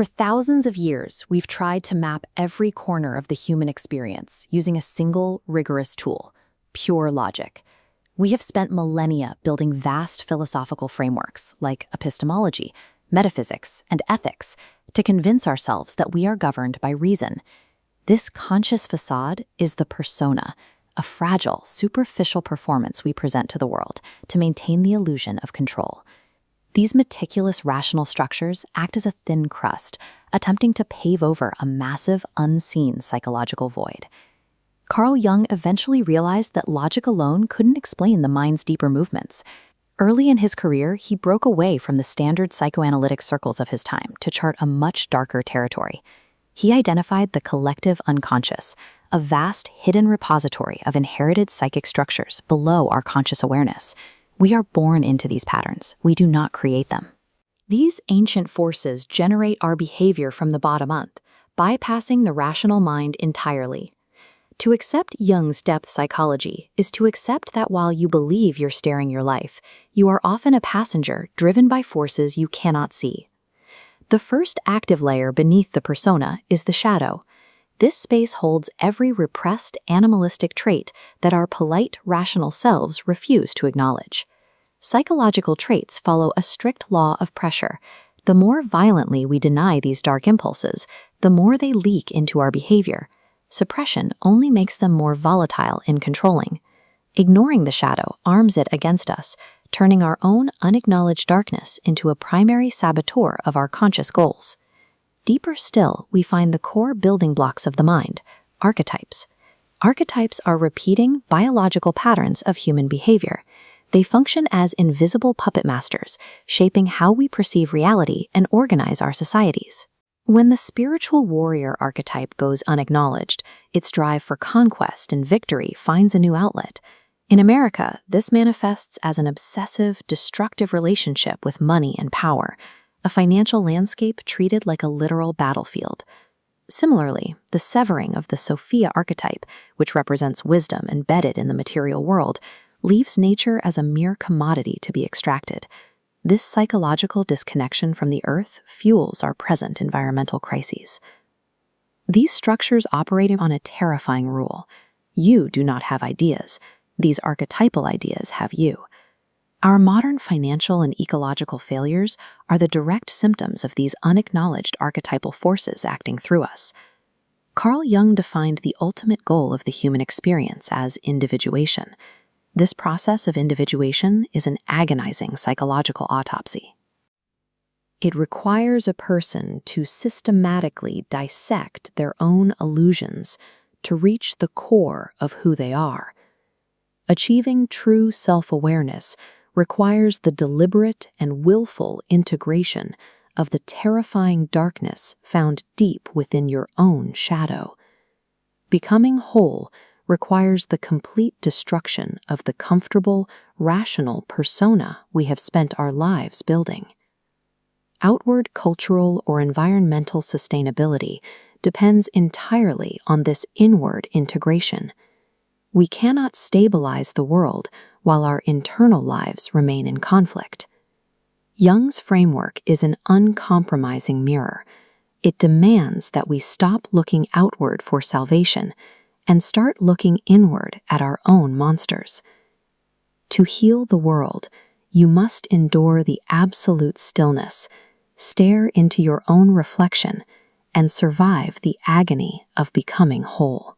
For thousands of years, we've tried to map every corner of the human experience using a single, rigorous tool: pure logic. We have spent millennia building vast philosophical frameworks like epistemology, metaphysics, and ethics to convince ourselves that we are governed by reason. This conscious facade is the persona, a fragile, superficial performance we present to the world to maintain the illusion of control. These meticulous rational structures act as a thin crust, attempting to pave over a massive, unseen psychological void. Carl Jung eventually realized that logic alone couldn't explain the mind's deeper movements. Early in his career, he broke away from the standard psychoanalytic circles of his time to chart a much darker territory. He identified the collective unconscious, a vast, hidden repository of inherited psychic structures below our conscious awareness. We are born into these patterns. We do not create them. These ancient forces generate our behavior from the bottom up, bypassing the rational mind entirely. To accept Jung's depth psychology is to accept that while you believe you're steering your life, you are often a passenger driven by forces you cannot see. The first active layer beneath the persona is the shadow. This space holds every repressed animalistic trait that our polite, rational selves refuse to acknowledge. Psychological traits follow a strict law of pressure. The more violently we deny these dark impulses, the more they leak into our behavior. Suppression only makes them more volatile and controlling. Ignoring the shadow arms it against us, turning our own unacknowledged darkness into a primary saboteur of our conscious goals. Deeper still, we find the core building blocks of the mind: archetypes. Archetypes are repeating biological patterns of human behavior. They function as invisible puppet masters, shaping how we perceive reality and organize our societies. When the spiritual warrior archetype goes unacknowledged, its drive for conquest and victory finds a new outlet. In America, this manifests as an obsessive, destructive relationship with money and power, a financial landscape treated like a literal battlefield. Similarly, the severing of the Sophia archetype, which represents wisdom embedded in the material world, leaves nature as a mere commodity to be extracted. This psychological disconnection from the earth fuels our present environmental crises. These structures operate on a terrifying rule: you do not have ideas. These archetypal ideas have you. Our modern financial and ecological failures are the direct symptoms of these unacknowledged archetypal forces acting through us. Carl Jung defined the ultimate goal of the human experience as individuation. This process of individuation is an agonizing psychological autopsy. It requires a person to systematically dissect their own illusions to reach the core of who they are. Achieving true self-awareness requires the deliberate and willful integration of the terrifying darkness found deep within your own shadow. Becoming whole requires the complete destruction of the comfortable, rational persona we have spent our lives building. Outward cultural or environmental sustainability depends entirely on this inward integration. We cannot stabilize the world while our internal lives remain in conflict. Jung's framework is an uncompromising mirror. It demands that we stop looking outward for salvation and start looking inward at our own monsters. To heal the world, you must endure the absolute stillness, stare into your own reflection, and survive the agony of becoming whole.